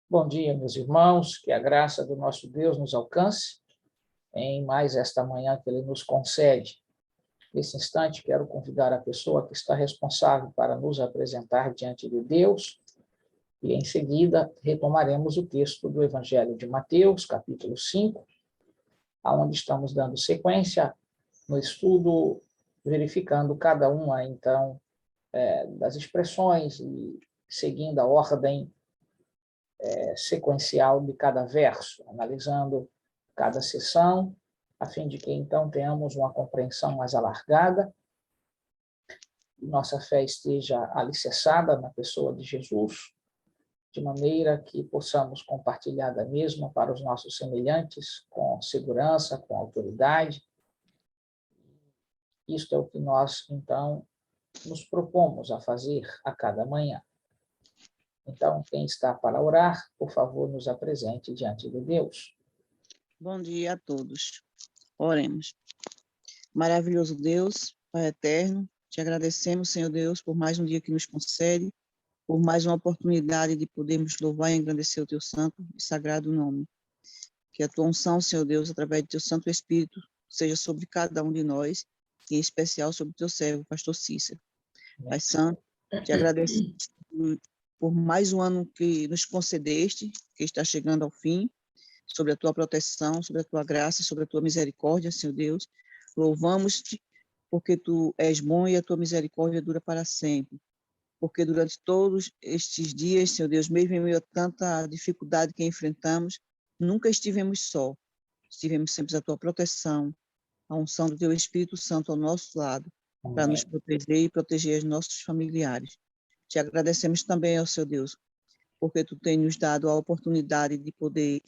Bom dia, meus irmãos, que a graça do nosso Deus nos alcance em mais esta manhã que Ele nos concede. Nesse instante, quero convidar a pessoa que está responsável para nos apresentar diante de Deus e, em seguida, retomaremos o texto do Evangelho de Mateus, capítulo 5, onde estamos dando sequência no estudo, verificando cada uma, então, das expressões e seguindo a ordem sequencial de cada verso, analisando cada sessão, a fim de que, então, tenhamos uma compreensão mais alargada, nossa fé esteja alicerçada na pessoa de Jesus, de maneira que possamos compartilhar da mesma para os nossos semelhantes, com segurança, com autoridade. Isto é o que nós, então, nos propomos a fazer a cada manhã. Então, quem está para orar, por favor, nos apresente diante de Deus. Bom dia a todos. Oremos. Maravilhoso Deus, Pai eterno, te agradecemos, Senhor Deus, por mais um dia que nos concede, por mais uma oportunidade de podermos louvar e engrandecer o teu santo e sagrado nome. Que a tua unção, Senhor Deus, através do teu Santo Espírito, seja sobre cada um de nós, e em especial sobre o teu servo, pastor Cícero. Pai Santo, te agradeço por mais um ano que nos concedeste, que está chegando ao fim, sobre a tua proteção, sobre a tua graça, sobre a tua misericórdia, Senhor Deus. Louvamos-te porque tu és bom e a tua misericórdia dura para sempre. Porque durante todos estes dias, Senhor Deus, mesmo em meio a tanta dificuldade que enfrentamos, nunca estivemos só. Estivemos sempre à tua proteção, a unção do teu Espírito Santo ao nosso lado, para nos proteger e proteger os nossos familiares. Te agradecemos também, ó Senhor Deus, porque tu tens nos dado a oportunidade de poder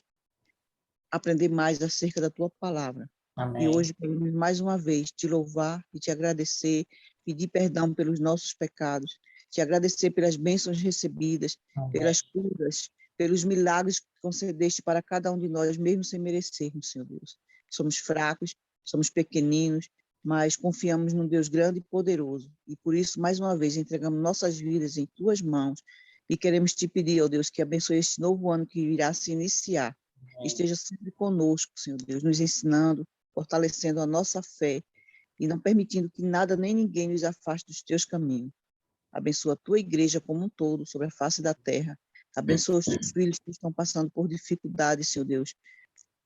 aprender mais acerca da tua palavra. Amém. E hoje queremos mais uma vez te louvar e te agradecer, pedir perdão pelos nossos pecados, te agradecer pelas bênçãos recebidas, Amém. pelas curas, pelos milagres que concedeste para cada um de nós, mesmo sem merecermos, Senhor Deus. Somos fracos, somos pequeninos, mas confiamos num Deus grande e poderoso. E por isso, mais uma vez, entregamos nossas vidas em tuas mãos e queremos te pedir, ó Deus, que abençoe este novo ano que irá se iniciar. Esteja sempre conosco, Senhor Deus, nos ensinando, fortalecendo a nossa fé e não permitindo que nada nem ninguém nos afaste dos teus caminhos. Abençoa a tua igreja como um todo, sobre a face da terra. Abençoa os teus filhos que estão passando por dificuldades, Senhor Deus.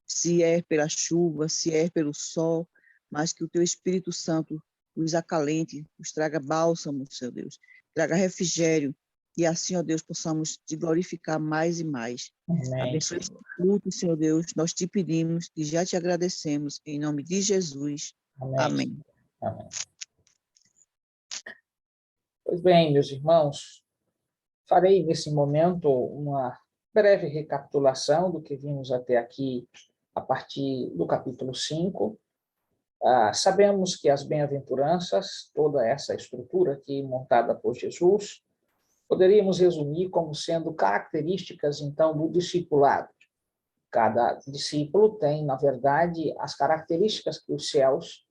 Se é pela chuva, se é pelo sol, mas que o teu Espírito Santo os acalente, os traga bálsamo, Senhor Deus. Traga refrigério. E assim, ó Deus, possamos te glorificar mais e mais. Amém. Abençoe este culto, Senhor Deus, nós te pedimos e já te agradecemos, em nome de Jesus. Amém. Amém. Amém. Pois bem, meus irmãos, farei nesse momento uma breve recapitulação do que vimos até aqui a partir do capítulo 5. Sabemos que as bem-aventuranças, toda essa estrutura aqui montada por Jesus, poderíamos resumir como sendo características, então, do discipulado. Cada discípulo tem, na verdade, as características que os céus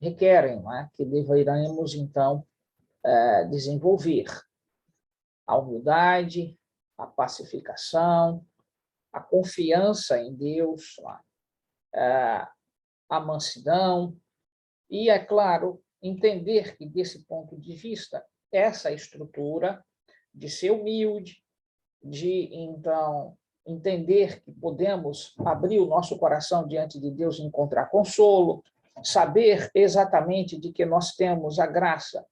requerem, não é? Que deveremos, então, desenvolver. A humildade, a pacificação, a confiança em Deus, a mansidão e, é claro, entender que, desse ponto de vista, essa estrutura de ser humilde, de, então, entender que podemos abrir o nosso coração diante de Deus e encontrar consolo, saber exatamente de que nós temos a graça,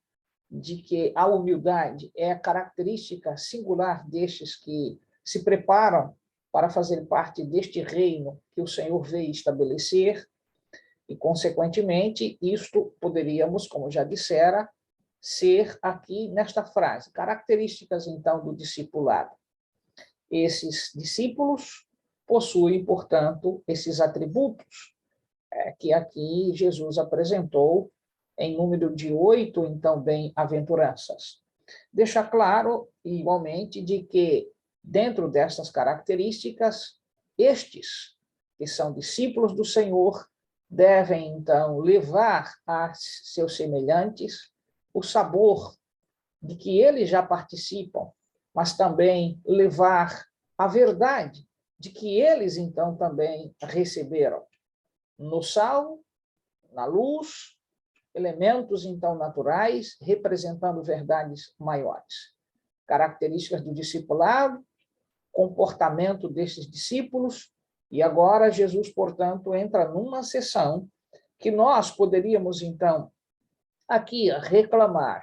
de que a humildade é a característica singular destes que se preparam para fazer parte deste reino que o Senhor veio estabelecer, e, consequentemente, isto poderíamos, como já dissera, ser aqui nesta frase, características, então, do discipulado. Esses discípulos possuem, portanto, esses atributos que aqui Jesus apresentou em número de 8, então, bem-aventuranças. Deixa claro, igualmente, de que, dentro dessas características, estes, que são discípulos do Senhor, devem, então, levar a seus semelhantes o sabor de que eles já participam, mas também levar a verdade de que eles, então, também receberam no sal, na luz, elementos, então, naturais, representando verdades maiores. Características do discipulado, comportamento desses discípulos, e agora Jesus, portanto, entra numa sessão que nós poderíamos, então, aqui reclamar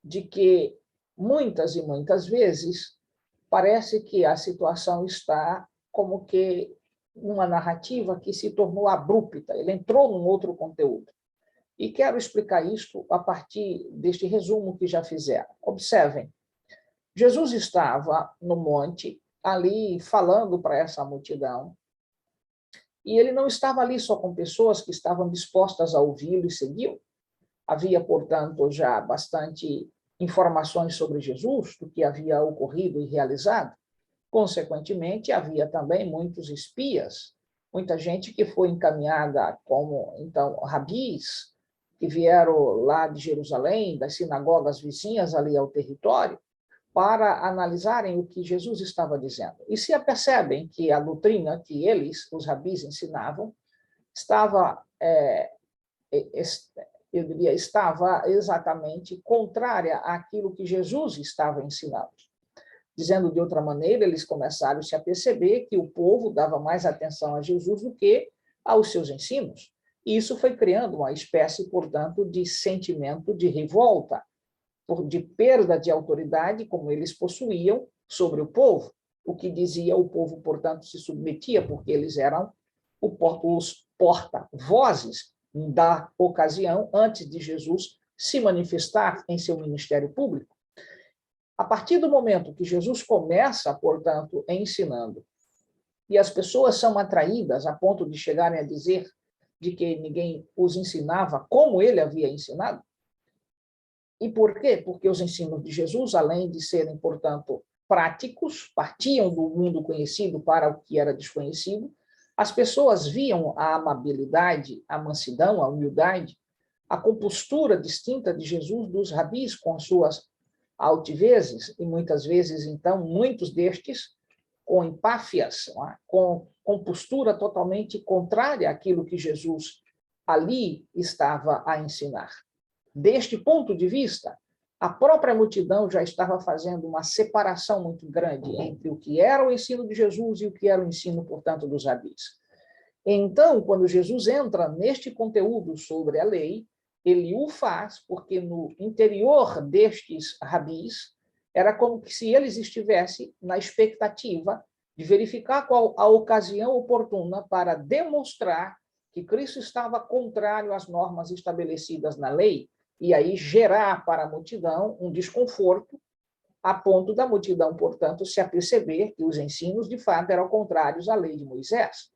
de que muitas e muitas vezes parece que a situação está como que uma narrativa que se tornou abrupta, ele entrou num outro conteúdo. E quero explicar isto a partir deste resumo que já fizeram. Observem, Jesus estava no monte, ali falando para essa multidão, e ele não estava ali só com pessoas que estavam dispostas a ouvi-lo e segui-lo. Havia, portanto, já bastante informações sobre Jesus, do que havia ocorrido e realizado. Consequentemente, havia também muitos espias, muita gente que foi encaminhada como, então, rabis, que vieram lá de Jerusalém, das sinagogas vizinhas ali ao território, para analisarem o que Jesus estava dizendo. E se apercebem que a doutrina que eles, os rabis, ensinavam, estava, eu diria, estava exatamente contrária àquilo que Jesus estava ensinando. Dizendo de outra maneira, eles começaram a perceber que o povo dava mais atenção a Jesus do que aos seus ensinos. E isso foi criando uma espécie, portanto, de sentimento de revolta, de perda de autoridade, como eles possuíam, sobre o povo. O que dizia o povo, portanto, se submetia, porque eles eram os porta-vozes da ocasião, antes de Jesus se manifestar em seu ministério público. A partir do momento que Jesus começa, portanto, ensinando, e as pessoas são atraídas a ponto de chegarem a dizer de que ninguém os ensinava como ele havia ensinado. E por quê? Porque os ensinos de Jesus, além de serem, portanto, práticos, partiam do mundo conhecido para o que era desconhecido, as pessoas viam a amabilidade, a mansidão, a humildade, a compostura distinta de Jesus dos rabis com as suas altivezes, e muitas vezes, então, muitos destes com empáfias, com postura totalmente contrária àquilo que Jesus ali estava a ensinar. Deste ponto de vista, a própria multidão já estava fazendo uma separação muito grande entre o que era o ensino de Jesus e o que era o ensino, portanto, dos rabis. Então, quando Jesus entra neste conteúdo sobre a lei, ele o faz porque no interior destes rabis era como se eles estivessem na expectativa de verificar qual a ocasião oportuna para demonstrar que Cristo estava contrário às normas estabelecidas na lei e aí gerar para a multidão um desconforto a ponto da multidão, portanto, se aperceber que os ensinos, de fato, eram contrários à lei de Moisés.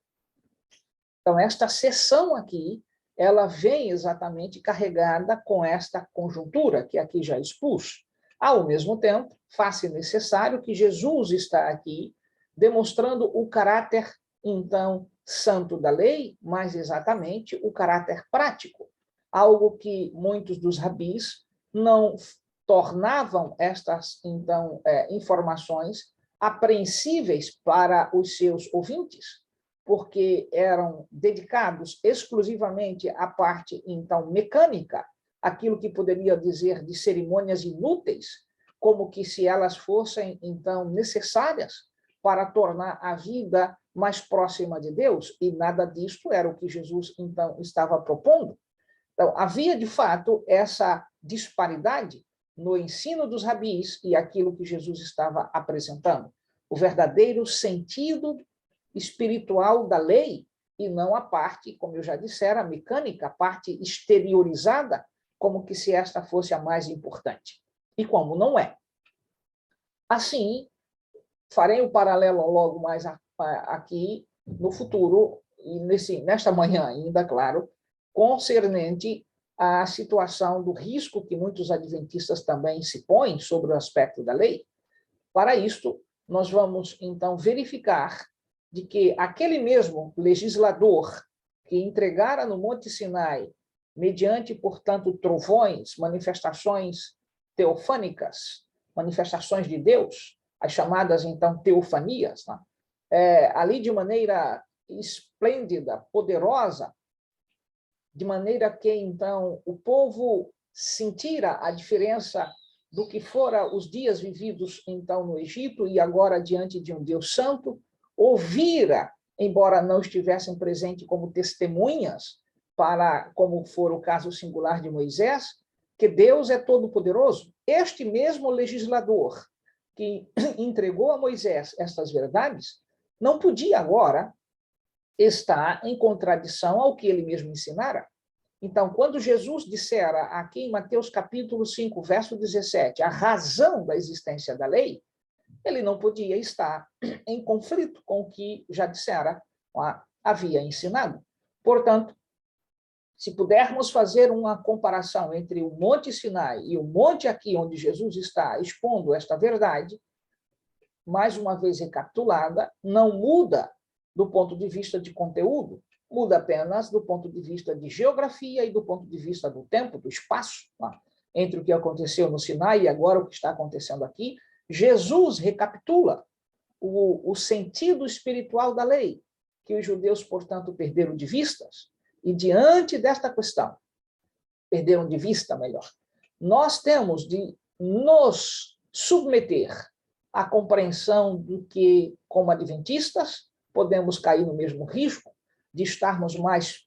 Então, esta sessão aqui, ela vem exatamente carregada com esta conjuntura que aqui já expus. Ao mesmo tempo, faz-se necessário que Jesus está aqui demonstrando o caráter, então, santo da lei, mas exatamente o caráter prático, algo que muitos dos rabis não tornavam estas, então, informações apreensíveis para os seus ouvintes, porque eram dedicados exclusivamente à parte, então, mecânica, aquilo que poderia dizer de cerimônias inúteis, como que se elas fossem, então, necessárias para tornar a vida mais próxima de Deus, e nada disto era o que Jesus, então, estava propondo. Então, havia, de fato, essa disparidade no ensino dos rabis e aquilo que Jesus estava apresentando. O verdadeiro sentido espiritual da lei, e não a parte, como eu já dissera, mecânica, a parte exteriorizada, como que se esta fosse a mais importante. E como não é. Assim, farei um paralelo logo mais aqui no futuro, e nesta manhã ainda, claro, concernente à situação do risco que muitos adventistas também se põem sobre o aspecto da lei. Para isto, nós vamos, então, verificar de que aquele mesmo legislador que entregara no Monte Sinai, mediante, portanto, trovões, manifestações teofânicas, manifestações de Deus, as chamadas, então, teofanias, né? Ali de maneira esplêndida, poderosa, de maneira que, então, o povo sentira a diferença do que fora os dias vividos, então, no Egito, e agora diante de um Deus santo, ouvira, embora não estivessem presentes como testemunhas, para, como for o caso singular de Moisés, que Deus é todo-poderoso. Este mesmo legislador que entregou a Moisés estas verdades, não podia agora estar em contradição ao que ele mesmo ensinara. Então, quando Jesus dissera aqui em Mateus capítulo 5, verso 17, a razão da existência da lei, ele não podia estar em conflito com o que já dissera, havia ensinado. Portanto, se pudermos fazer uma comparação entre o Monte Sinai e o monte aqui onde Jesus está expondo esta verdade, mais uma vez recapitulada, não muda do ponto de vista de conteúdo, muda apenas do ponto de vista de geografia e do ponto de vista do tempo, do espaço, tá? Entre o que aconteceu no Sinai e agora o que está acontecendo aqui. Jesus recapitula o sentido espiritual da lei, que os judeus, portanto, perderam de vistas, e diante desta questão, perderam de vista, melhor, nós temos de nos submeter à compreensão do que, como adventistas, podemos cair no mesmo risco de estarmos mais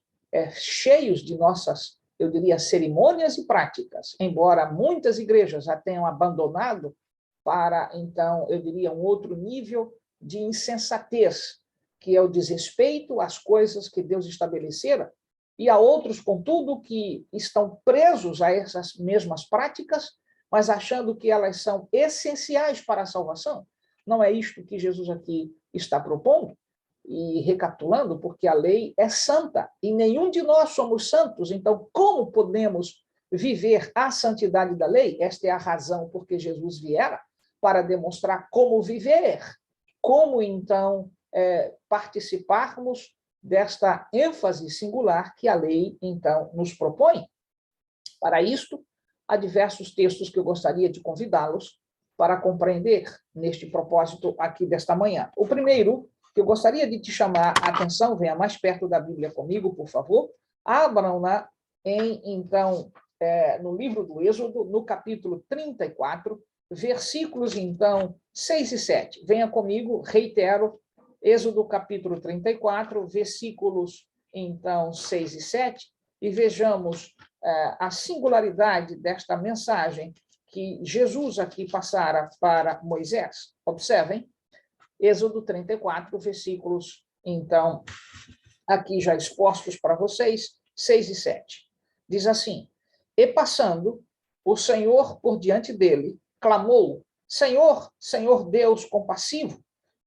cheios de nossas, eu diria, cerimônias e práticas, embora muitas igrejas já tenham abandonado para, então, eu diria, um outro nível de insensatez, que é o desrespeito às coisas que Deus estabelecera, e há outros, contudo, que estão presos a essas mesmas práticas, mas achando que elas são essenciais para a salvação. Não é isto que Jesus aqui está propondo? E recapitulando, porque a lei é santa, e nenhum de nós somos santos, então como podemos viver a santidade da lei? Esta é a razão por que Jesus viera, para demonstrar como viver, como então participarmos desta ênfase singular que a lei então nos propõe. Para isto, há diversos textos que eu gostaria de convidá-los para compreender neste propósito aqui desta manhã. O primeiro, que eu gostaria de te chamar a atenção, venha mais perto da Bíblia comigo, por favor, abram-na então, no livro do Êxodo, no capítulo 34, versículos, então, 6 e 7. Venha comigo, reitero, Êxodo capítulo 34, versículos, então, 6 e 7, e vejamos a singularidade desta mensagem que Jesus aqui passara para Moisés. Observem, Êxodo 34, versículos, então, aqui já expostos para vocês, 6 e 7. Diz assim: E passando o Senhor por diante dele, clamou: Senhor, Senhor Deus compassivo,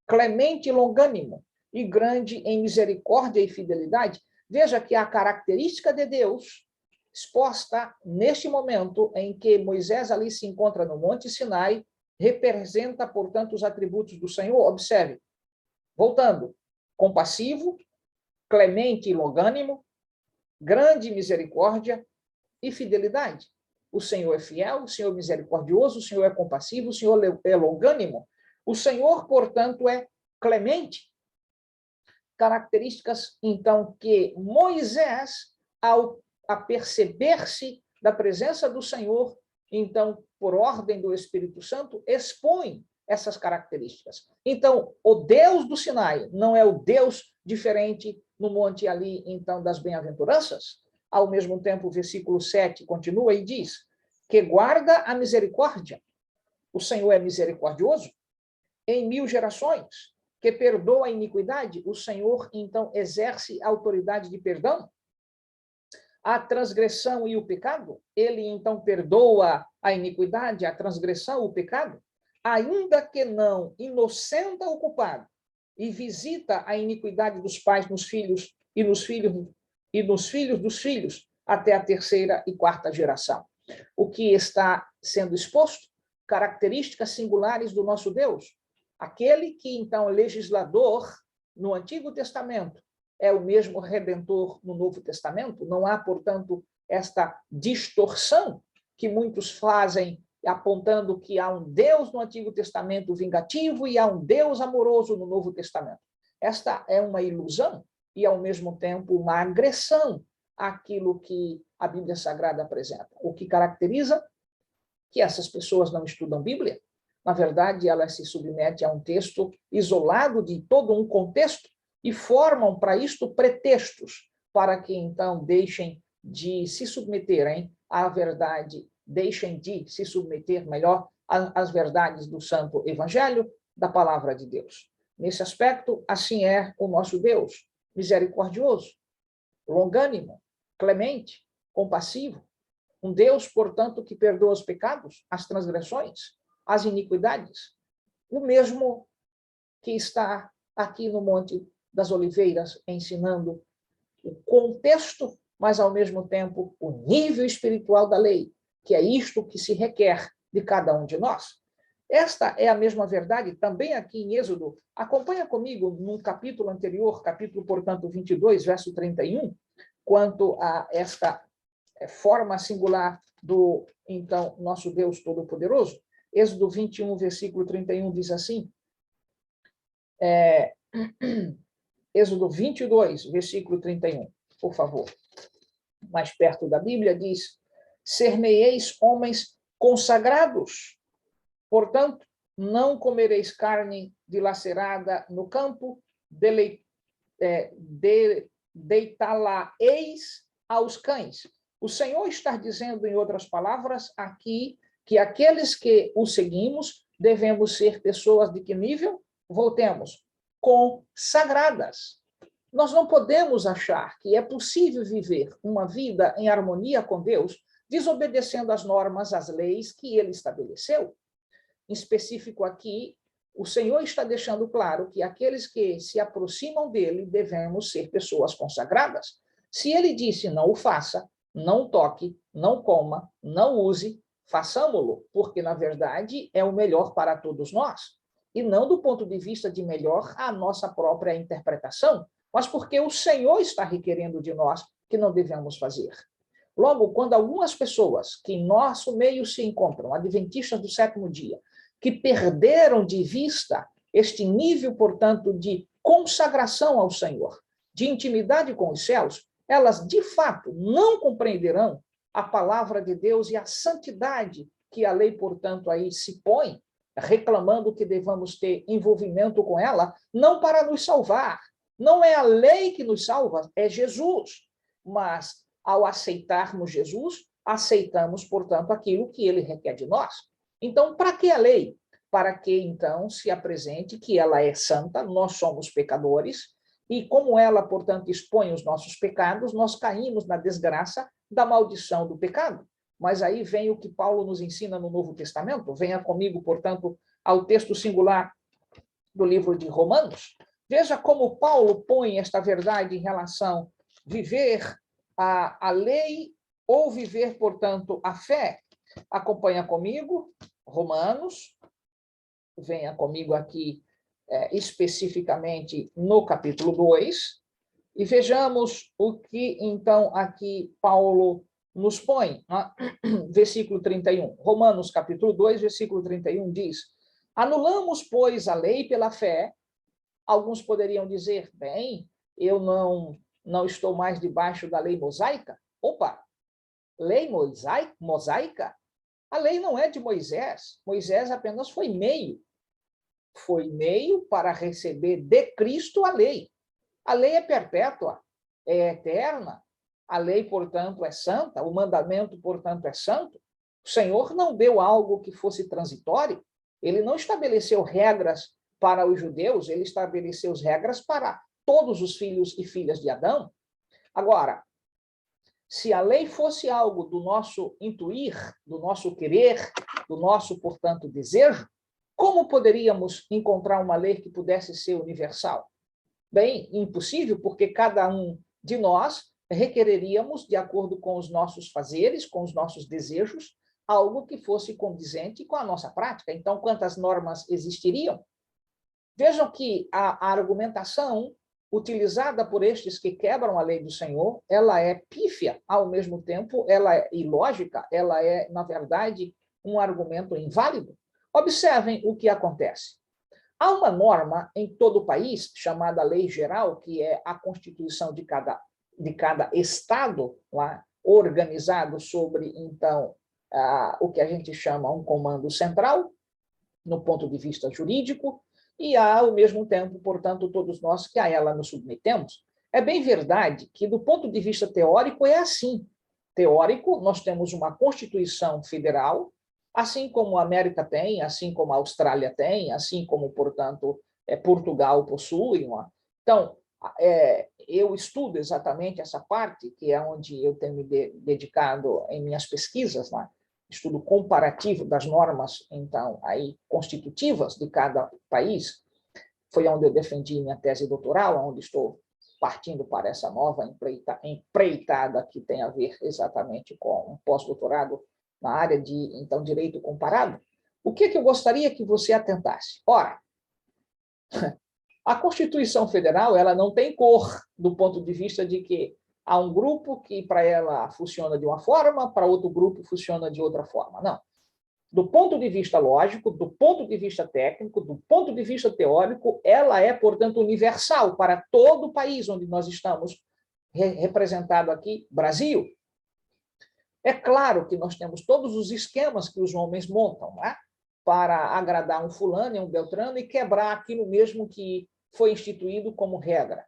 clemente e longânimo, e grande em misericórdia e fidelidade. Veja que a característica de Deus exposta neste momento em que Moisés ali se encontra no Monte Sinai, representa, portanto, os atributos do Senhor. Observe, voltando, compassivo, clemente e longânimo, grande misericórdia e fidelidade. O Senhor é fiel, o Senhor é misericordioso, o Senhor é compassivo, o Senhor é longânimo. O Senhor, portanto, é clemente. Características, então, que Moisés, ao aperceber-se da presença do Senhor, então, por ordem do Espírito Santo, expõe essas características. Então, o Deus do Sinai não é o Deus diferente no monte ali, então, das bem-aventuranças. Ao mesmo tempo, o versículo 7 continua e diz que guarda a misericórdia. O Senhor é misericordioso em 1000 gerações, que perdoa a iniquidade. O Senhor, então, exerce a autoridade de perdão. A transgressão e o pecado, ele, então, perdoa a iniquidade, a transgressão, o pecado, ainda que não inocenta o culpado, e visita a iniquidade dos pais nos filhos e nos filhos dos filhos, até a 3ª e 4ª geração. O que está sendo exposto? Características singulares do nosso Deus. Aquele que, então, é legislador no Antigo Testamento, é o mesmo Redentor no Novo Testamento. Não há, portanto, esta distorção que muitos fazem apontando que há um Deus no Antigo Testamento vingativo e há um Deus amoroso no Novo Testamento. Esta é uma ilusão e, ao mesmo tempo, uma agressão àquilo que a Bíblia Sagrada apresenta. O que caracteriza que essas pessoas não estudam Bíblia. Na verdade, elas se submetem a um texto isolado de todo um contexto e formam para isto pretextos para que, então, deixem de se submeterem à verdade, deixem de se submeter, melhor, às verdades do Santo Evangelho, da Palavra de Deus. Nesse aspecto, assim é o nosso Deus, misericordioso, longânimo, clemente, compassivo, um Deus, portanto, que perdoa os pecados, as transgressões, as iniquidades, o mesmo que está aqui no Monte das Oliveiras ensinando o contexto, mas, ao mesmo tempo, o nível espiritual da lei, que é isto que se requer de cada um de nós. Esta é a mesma verdade também aqui em Êxodo. Acompanha comigo no capítulo anterior, capítulo, portanto, 22, verso 31, quanto a esta forma singular do, então, nosso Deus Todo-Poderoso. Êxodo 21, versículo 31 diz assim, Êxodo 22, versículo 31, por favor, mais perto da Bíblia, diz, ser-me-eis homens consagrados, portanto, não comereis carne dilacerada no campo, deitá-la-eis aos cães. O Senhor está dizendo, em outras palavras, aqui, que aqueles que o seguimos devemos ser pessoas de que nível? Voltemos, consagradas. Nós não podemos achar que é possível viver uma vida em harmonia com Deus, desobedecendo às normas, às leis que ele estabeleceu. Em específico aqui, o Senhor está deixando claro que aqueles que se aproximam dele devemos ser pessoas consagradas. Se ele disse não o faça, não toque, não coma, não use, façamo-lo, porque, na verdade, é o melhor para todos nós. E não do ponto de vista de melhor a nossa própria interpretação, mas porque o Senhor está requerendo de nós que não devemos fazer. Logo, quando algumas pessoas que em nosso meio se encontram, adventistas do sétimo dia, que perderam de vista este nível, portanto, de consagração ao Senhor, de intimidade com os céus, elas, de fato, não compreenderão a palavra de Deus e a santidade que a lei, portanto, aí se põe, reclamando que devamos ter envolvimento com ela, não para nos salvar. Não é a lei que nos salva, é Jesus. Mas, ao aceitarmos Jesus, aceitamos, portanto, aquilo que ele requer de nós. Então, para que a lei? Para que, então, se apresente que ela é santa, nós somos pecadores, e como ela, portanto, expõe os nossos pecados, nós caímos na desgraça da maldição do pecado. Mas aí vem o que Paulo nos ensina no Novo Testamento. Venha comigo, portanto, ao texto singular do livro de Romanos. Veja como Paulo põe esta verdade em relação a viver a lei ou viver, portanto, a fé. Acompanha comigo, Romanos. Venha comigo aqui especificamente no capítulo 2, e vejamos o que, então, aqui Paulo nos põe. Versículo 31. Romanos, capítulo 2, versículo 31 diz, anulamos, pois, a lei pela fé. Alguns poderiam dizer, bem, eu não estou mais debaixo da lei mosaica. Opa, lei mosaica? A lei não é de Moisés. Moisés apenas foi meio. Foi meio para receber de Cristo a lei. A lei é perpétua, é eterna. A lei, portanto, é santa. O mandamento, portanto, é santo. O Senhor não deu algo que fosse transitório. Ele não estabeleceu regras para os judeus, ele estabeleceu as regras para todos os filhos e filhas de Adão. Agora, se a lei fosse algo do nosso intuir, do nosso querer, do nosso, portanto, desejo, como poderíamos encontrar uma lei que pudesse ser universal? Bem, impossível, porque cada um de nós requereríamos, de acordo com os nossos fazeres, com os nossos desejos, algo que fosse condizente com a nossa prática. Então, quantas normas existiriam? Vejam que a argumentação utilizada por estes que quebram a lei do Senhor, ela é pífia, ao mesmo tempo, ela é ilógica, ela é, na verdade, um argumento inválido. Observem o que acontece. Há uma norma em todo o país, chamada Lei Geral, que é a constituição de cada estado lá, organizado sobre, então, o que a gente chama um comando central, no ponto de vista jurídico, e há, ao mesmo tempo, portanto, todos nós que a ela nos submetemos. É bem verdade que, do ponto de vista teórico, é assim. Teórico, nós temos uma Constituição Federal, assim como a América tem, assim como a Austrália tem, assim como, portanto, Portugal possui. Então, eu estudo exatamente essa parte, que é onde eu tenho me dedicado em minhas pesquisas, né? Estudo comparativo das normas, então, aí, constitutivas de cada país. Foi onde eu defendi minha tese doutoral, onde estou partindo para essa nova empreitada que tem a ver exatamente com um pós-doutorado na área de, então, direito comparado. O que eu gostaria que você atentasse? Ora, a Constituição Federal ela não tem cor, do ponto de vista de que há um grupo que para ela funciona de uma forma, para outro grupo funciona de outra forma. Não. Do ponto de vista lógico, do ponto de vista técnico, do ponto de vista teórico, ela é, portanto, universal para todo o país onde nós estamos representado aqui, Brasil. É claro que nós temos todos os esquemas que os homens montam, né, para agradar um fulano e um beltrano e quebrar aquilo mesmo que foi instituído como regra.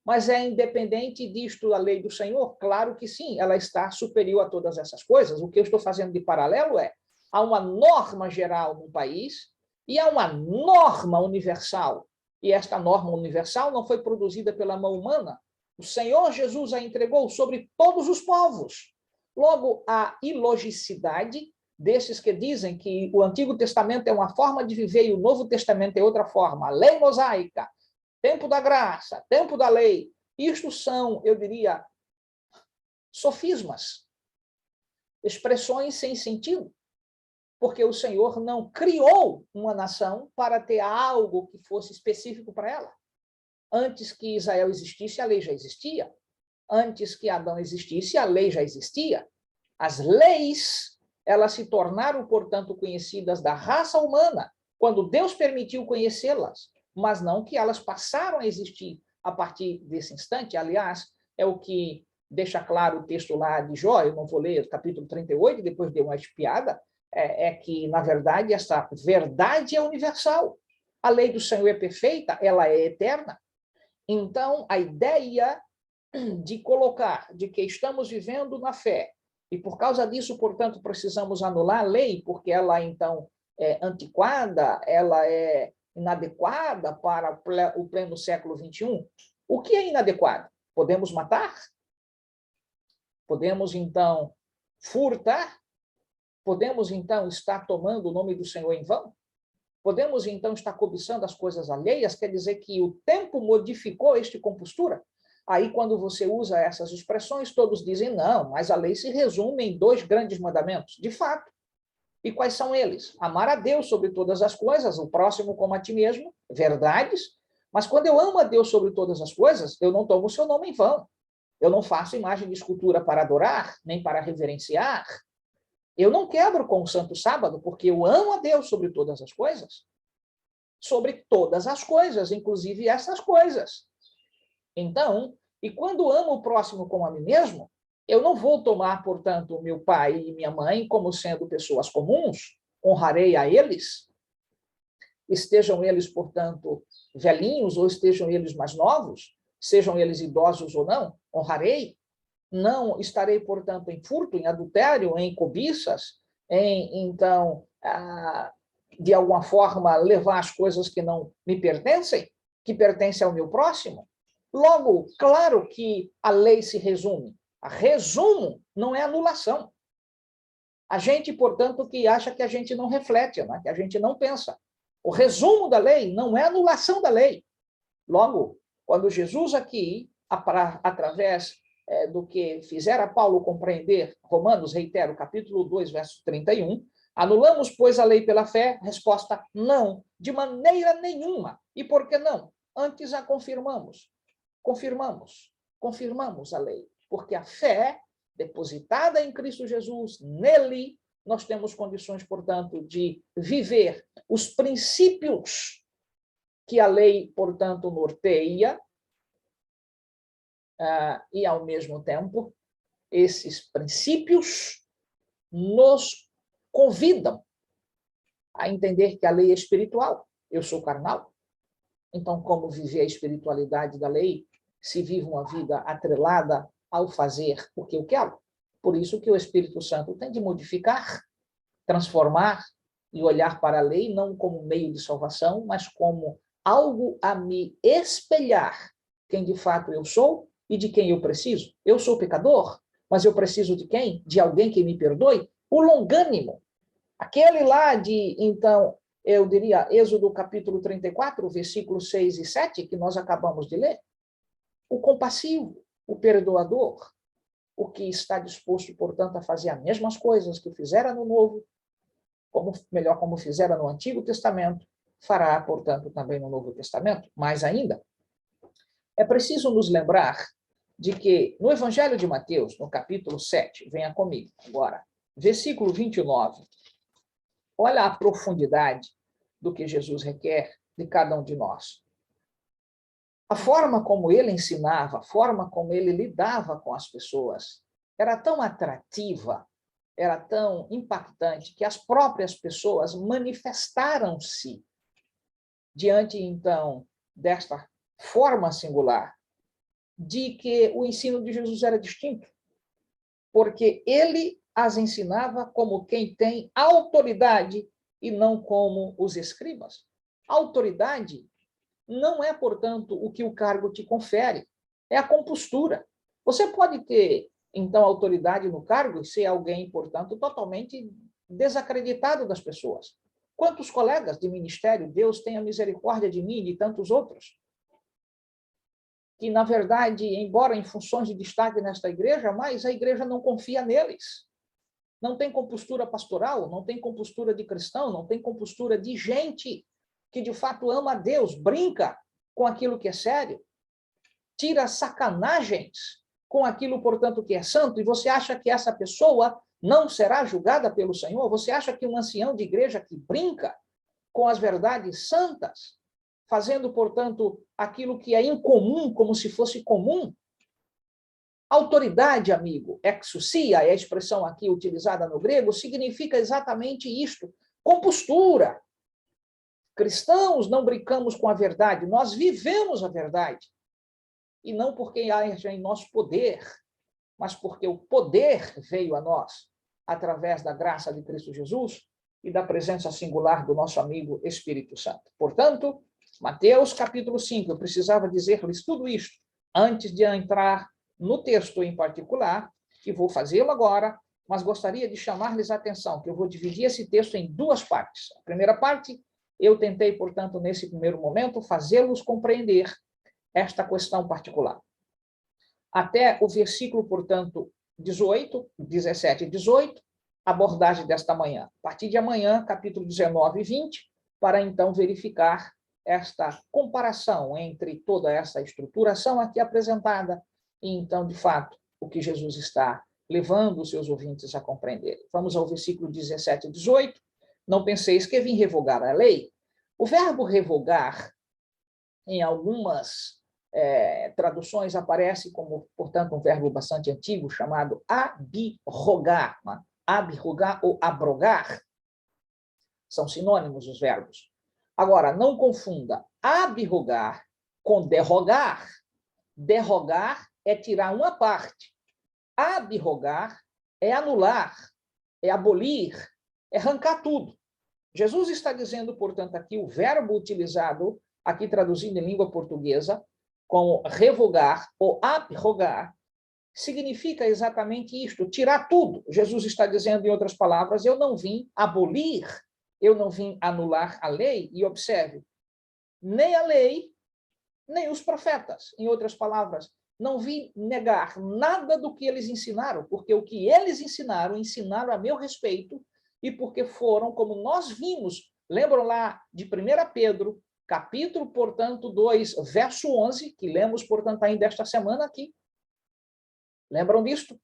Mas é independente disto a lei do Senhor? Claro que sim, ela está superior a todas essas coisas. O que eu estou fazendo de paralelo é, há uma norma geral no país e há uma norma universal. E esta norma universal não foi produzida pela mão humana. O Senhor Jesus a entregou sobre todos os povos. Logo, a ilogicidade desses que dizem que o Antigo Testamento é uma forma de viver e o Novo Testamento é outra forma, a lei mosaica, tempo da graça, tempo da lei, isto são, eu diria, sofismas, expressões sem sentido, porque o Senhor não criou uma nação para ter algo que fosse específico para ela. Antes que Israel existisse, a lei já existia. Antes que Adão existisse, a lei já existia. As leis, elas se tornaram, portanto, conhecidas da raça humana, quando Deus permitiu conhecê-las, mas não que elas passaram a existir a partir desse instante. Aliás, é o que deixa claro o texto lá de Jó, eu não vou ler o capítulo 38, depois dei uma espiada, é que, na verdade, essa verdade é universal. A lei do Senhor é perfeita, ela é eterna. Então, a ideia de colocar de que estamos vivendo na fé, e por causa disso, portanto, precisamos anular a lei, porque ela, então, é antiquada, ela é inadequada para o pleno século XXI. O que é inadequado? Podemos matar? Podemos, então, furtar? Podemos, então, estar tomando o nome do Senhor em vão? Podemos, então, estar cobiçando as coisas alheias? Quer dizer que o tempo modificou este compostura? Aí, quando você usa essas expressões, todos dizem, não, mas a lei se resume em 2 grandes mandamentos. De fato. E quais são eles? Amar a Deus sobre todas as coisas, o próximo como a ti mesmo, verdades. Mas quando eu amo a Deus sobre todas as coisas, eu não tomo o seu nome em vão. Eu não faço imagem de escultura para adorar, nem para reverenciar. Eu não quebro com o Santo Sábado, porque eu amo a Deus sobre todas as coisas. Sobre todas as coisas, inclusive essas coisas. Então, e quando amo o próximo como a mim mesmo, eu não vou tomar, portanto, meu pai e minha mãe como sendo pessoas comuns, honrarei a eles, estejam eles, portanto, velhinhos ou estejam eles mais novos, sejam eles idosos ou não, honrarei. Não estarei, portanto, em furto, em adultério, em cobiças, então, de alguma forma, levar as coisas que não me pertencem, que pertencem ao meu próximo. Logo, claro que a lei se resume. A resumo não é anulação. A gente, portanto, que acha que a gente não reflete, né? Que a gente não pensa. O resumo da lei não é anulação da lei. Logo, quando Jesus aqui, através do que fizera Paulo compreender, Romanos, reitero, capítulo 2, verso 31, anulamos, pois, a lei pela fé? Resposta, não, de maneira nenhuma. E por que não? Antes a confirmamos. Confirmamos a lei, porque a fé depositada em Cristo Jesus, nele, nós temos condições, portanto, de viver os princípios que a lei, portanto, norteia, e, ao mesmo tempo, esses princípios nos convidam a entender que a lei é espiritual. Eu sou carnal, então como viver a espiritualidade da lei se vive uma vida atrelada ao fazer o que eu quero? Por isso que o Espírito Santo tem de modificar, transformar e olhar para a lei não como meio de salvação, mas como algo a me espelhar quem de fato eu sou e de quem eu preciso. Eu sou pecador, mas eu preciso de quem? De alguém que me perdoe? O longânimo. Aquele lá de, então, eu diria, Êxodo capítulo 34, versículos 6 e 7, que nós acabamos de ler. O compassivo, o perdoador, o que está disposto, portanto, a fazer as mesmas coisas que fizera no Novo, como fizera no Antigo Testamento, fará, portanto, também no Novo Testamento. Mais ainda, é preciso nos lembrar de que no Evangelho de Mateus, no capítulo 7, venha comigo agora, versículo 29, olha a profundidade do que Jesus requer de cada um de nós. A forma como ele ensinava, a forma como ele lidava com as pessoas, era tão atrativa, era tão impactante, que as próprias pessoas manifestaram-se diante, então, desta forma singular, de que o ensino de Jesus era distinto, porque ele as ensinava como quem tem autoridade e não como os escribas. Autoridade não é, portanto, o que o cargo te confere, é a compostura. Você pode ter, então, autoridade no cargo e ser alguém, portanto, totalmente desacreditado das pessoas. Quantos colegas de ministério, Deus tenha misericórdia de mim e de tantos outros, que, na verdade, embora em funções de destaque nesta igreja, mas a igreja não confia neles. Não tem compostura pastoral, não tem compostura de cristão, não tem compostura de gente que, de fato, ama a Deus, brinca com aquilo que é sério, tira sacanagens com aquilo, portanto, que é santo, e você acha que essa pessoa não será julgada pelo Senhor? Você acha que um ancião de igreja que brinca com as verdades santas, fazendo, portanto, aquilo que é incomum, como se fosse comum? Autoridade, amigo, exousia, é a expressão aqui utilizada no grego, significa exatamente isto, compostura. Cristãos não brincamos com a verdade, nós vivemos a verdade. E não porque haja em nosso poder, mas porque o poder veio a nós através da graça de Cristo Jesus e da presença singular do nosso amigo Espírito Santo. Portanto, Mateus capítulo 5, eu precisava dizer-lhes tudo isto antes de entrar no texto em particular, que vou fazê-lo agora, mas gostaria de chamar-lhes a atenção, que eu vou dividir esse texto em duas partes. A primeira parte, eu tentei, portanto, nesse primeiro momento, fazê-los compreender esta questão particular. Até o versículo, portanto, 18, 17 e 18, abordagem desta manhã. A partir de amanhã, capítulo 19 e 20, para então verificar esta comparação entre toda essa estruturação aqui apresentada e, então, de fato, o que Jesus está levando os seus ouvintes a compreender. Vamos ao versículo 17 e 18. Não penseis que vim revogar a lei. O verbo revogar, em algumas traduções, aparece como, portanto, um verbo bastante antigo, chamado abrogar. Né? Abrogar ou abrogar são sinônimos os verbos. Agora, não confunda abrogar com derrogar. Derrogar é tirar uma parte. Abrogar é anular, é abolir, é arrancar tudo. Jesus está dizendo, portanto, aqui o verbo utilizado, aqui traduzindo em língua portuguesa, como revogar ou abrogar, significa exatamente isto, tirar tudo. Jesus está dizendo, em outras palavras, eu não vim abolir, eu não vim anular a lei, e observe, nem a lei, nem os profetas. Em outras palavras, não vim negar nada do que eles ensinaram, porque o que eles ensinaram a meu respeito, e porque foram, como nós vimos, lembram lá de 1 Pedro, capítulo, portanto, 2, verso 11, que lemos, portanto, ainda esta semana aqui. Lembram disto?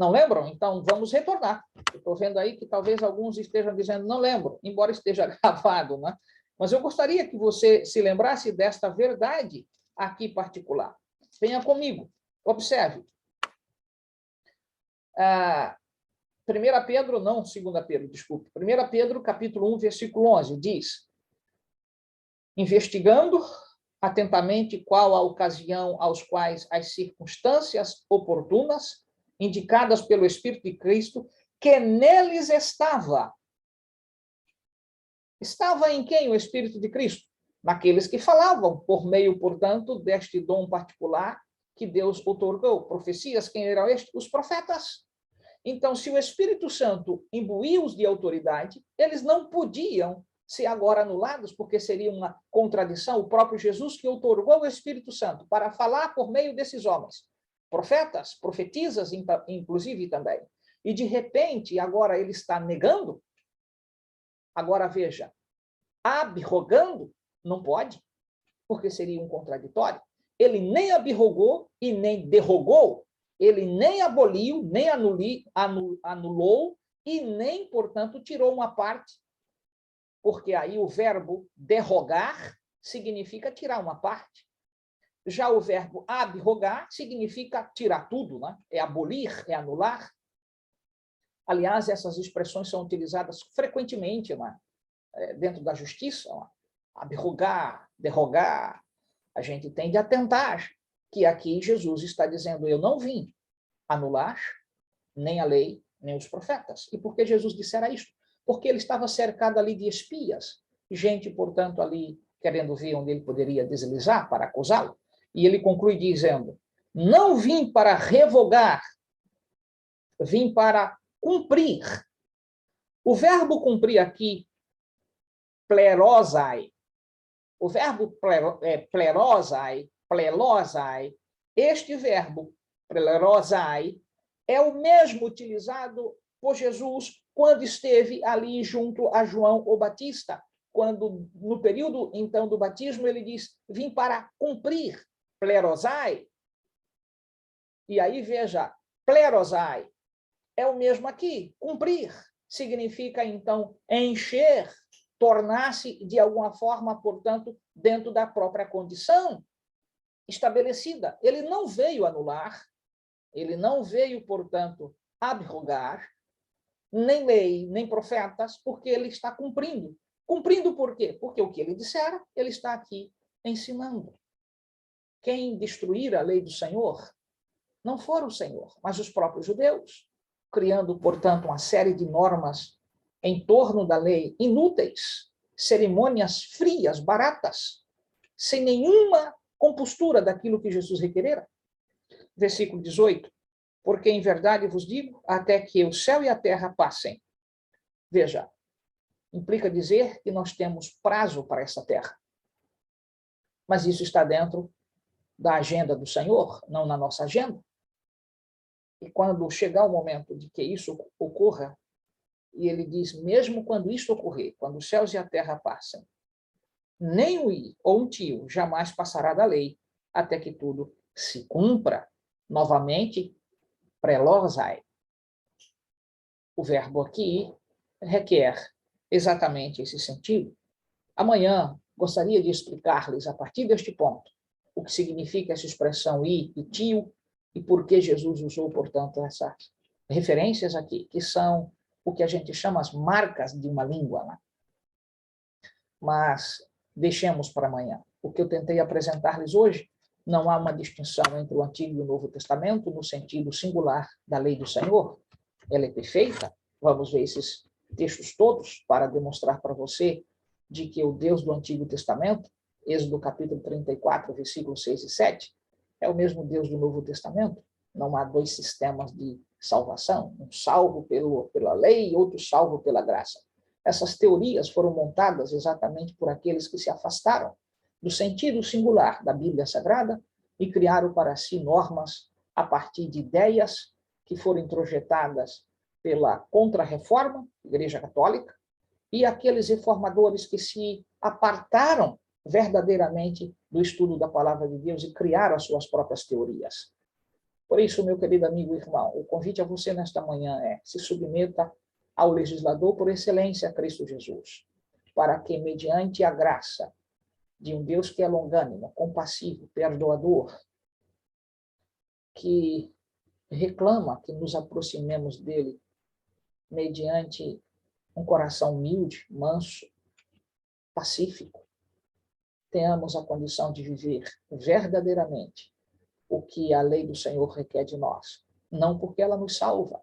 Não lembram? Então, vamos retornar. Estou vendo aí que talvez alguns estejam dizendo não lembro, embora esteja gravado, né? Mas eu gostaria que você se lembrasse desta verdade aqui particular. Venha comigo, observe. 1 Pedro, não 2 Pedro, desculpe. 1 Pedro, capítulo 1, versículo 11, diz: investigando atentamente qual a ocasião aos quais as circunstâncias oportunas, indicadas pelo Espírito de Cristo, que neles estava. Estava em quem o Espírito de Cristo? Naqueles que falavam, por meio, portanto, deste dom particular que Deus outorgou. Profecias, quem eram estes? Os profetas. Então, se o Espírito Santo imbuiu-os de autoridade, eles não podiam ser agora anulados, porque seria uma contradição. O próprio Jesus que outorgou o Espírito Santo para falar por meio desses homens, profetas, profetisas, inclusive também. E, de repente, agora ele está negando. Agora, veja, abrogando, não pode, porque seria um contraditório. Ele nem abrogou e nem derrogou. Ele nem aboliu, nem anulou e nem, portanto, tirou uma parte, porque aí o verbo derrogar significa tirar uma parte. Já o verbo abrogar significa tirar tudo, né? É abolir, é anular. Aliás, essas expressões são utilizadas frequentemente, né? Dentro da justiça. Né? Abrogar, derrogar. A gente tem de atentar que aqui Jesus está dizendo: eu não vim anular nem a lei, nem os profetas. E por que Jesus dissera isto? Porque ele estava cercado ali de espias, gente, portanto, ali querendo ver onde ele poderia deslizar para acusá-lo. E ele conclui dizendo: não vim para revogar, vim para cumprir. O verbo cumprir aqui, plerosai, o verbo plerosai, este verbo plerosai é o mesmo utilizado por Jesus quando esteve ali junto a João o Batista, quando, no período, então, do batismo, ele diz: vim para cumprir, plerosai. E aí, veja, plerosai é o mesmo aqui, cumprir. Significa, então, encher, tornar-se, de alguma forma, portanto, dentro da própria condição estabelecida. Ele não veio anular, ele não veio, portanto, abrogar, nem lei, nem profetas, porque ele está cumprindo. Cumprindo por quê? Porque o que ele dissera, ele está aqui ensinando. Quem destruir a lei do Senhor não foi o Senhor, mas os próprios judeus, criando, portanto, uma série de normas em torno da lei, inúteis, cerimônias frias, baratas, sem nenhuma compostura daquilo que Jesus requerera. Versículo 18. Porque, em verdade, vos digo, até que o céu e a terra passem. Veja, implica dizer que nós temos prazo para essa terra. Mas isso está dentro da agenda do Senhor, não na nossa agenda. E quando chegar o momento de que isso ocorra, e ele diz, mesmo quando isso ocorrer, quando os céus e a terra passem, nem o i ou um tio jamais passará da lei, até que tudo se cumpra. Novamente, prelosai. O verbo aqui requer exatamente esse sentido. Amanhã, gostaria de explicar-lhes, a partir deste ponto, o que significa essa expressão i e tio, e por que Jesus usou, portanto, essas referências aqui, que são o que a gente chama as marcas de uma língua. Né? Mas deixemos para amanhã. O que eu tentei apresentar-lhes hoje, não há uma distinção entre o Antigo e o Novo Testamento no sentido singular da lei do Senhor. Ela é perfeita. Vamos ver esses textos todos para demonstrar para você de que o Deus do Antigo Testamento, Êxodo capítulo 34, versículos 6 e 7, é o mesmo Deus do Novo Testamento. Não há dois sistemas de salvação, um salvo pela lei e outro salvo pela graça. Essas teorias foram montadas exatamente por aqueles que se afastaram do sentido singular da Bíblia Sagrada e criaram para si normas a partir de ideias que foram introjetadas pela Contra-Reforma, Igreja Católica, e aqueles reformadores que se apartaram verdadeiramente do estudo da Palavra de Deus e criaram as suas próprias teorias. Por isso, meu querido amigo e irmão, o convite a você nesta manhã é: se submeta ao legislador por excelência, Cristo Jesus, para que, mediante a graça de um Deus que é longânimo, compassivo, perdoador, que reclama que nos aproximemos dele mediante um coração humilde, manso, pacífico, tenhamos a condição de viver verdadeiramente o que a lei do Senhor requer de nós. Não porque ela nos salva,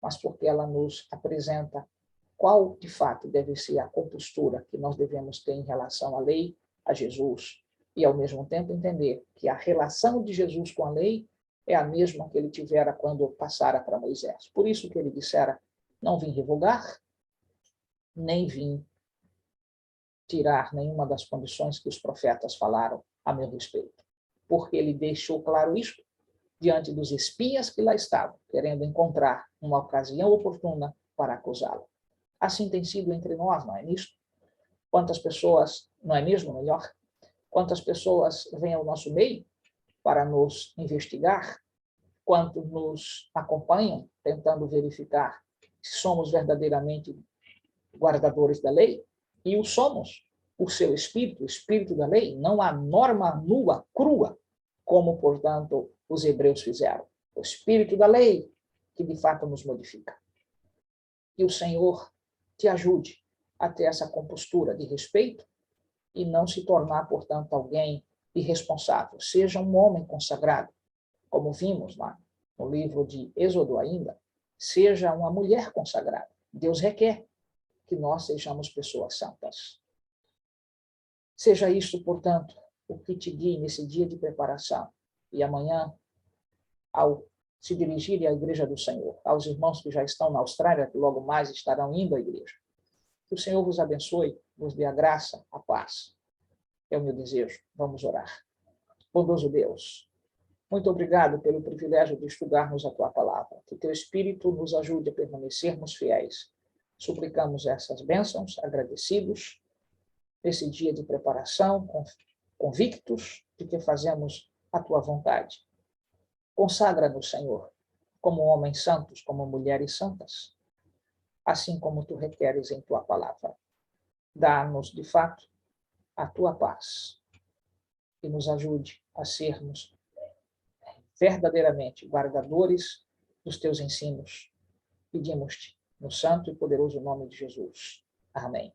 mas porque ela nos apresenta qual, de fato, deve ser a compostura que nós devemos ter em relação à lei, a Jesus, e, ao mesmo tempo, entender que a relação de Jesus com a lei é a mesma que ele tivera quando passara para Moisés. Por isso que ele dissera: não vim revogar, nem vim tirar nenhuma das condições que os profetas falaram a meu respeito. Porque ele deixou claro isso diante dos espias que lá estavam, querendo encontrar uma ocasião oportuna para acusá-lo. Assim tem sido entre nós, não é nisso? Quantas pessoas, não é mesmo melhor? Quantas pessoas vêm ao nosso meio para nos investigar? Quantos nos acompanham tentando verificar se somos verdadeiramente guardadores da lei? E o somos, o seu espírito, o espírito da lei, não a norma nua, crua, como, portanto, os hebreus fizeram. O espírito da lei que, de fato, nos modifica. Que o Senhor te ajude a ter essa compostura de respeito e não se tornar, portanto, alguém irresponsável. Seja um homem consagrado, como vimos lá no livro de Êxodo ainda. Seja uma mulher consagrada. Deus requer que nós sejamos pessoas santas. Seja isto, portanto, o que te guie nesse dia de preparação. E amanhã, ao se dirigirem à Igreja do Senhor, aos irmãos que já estão na Austrália, que logo mais estarão indo à igreja, que o Senhor vos abençoe, vos dê a graça, a paz. É o meu desejo. Vamos orar. Bondoso Deus, muito obrigado pelo privilégio de estudarmos a Tua palavra. Que Teu Espírito nos ajude a permanecermos fiéis. Suplicamos essas bênçãos, agradecidos, nesse dia de preparação, convictos de que fazemos a Tua vontade. Consagra-nos, Senhor, como homens santos, como mulheres santas, assim como Tu requeres em Tua palavra. Dá-nos, de fato, a Tua paz e nos ajude a sermos verdadeiramente guardadores dos Teus ensinos. Pedimos-te no santo e poderoso nome de Jesus. Amém.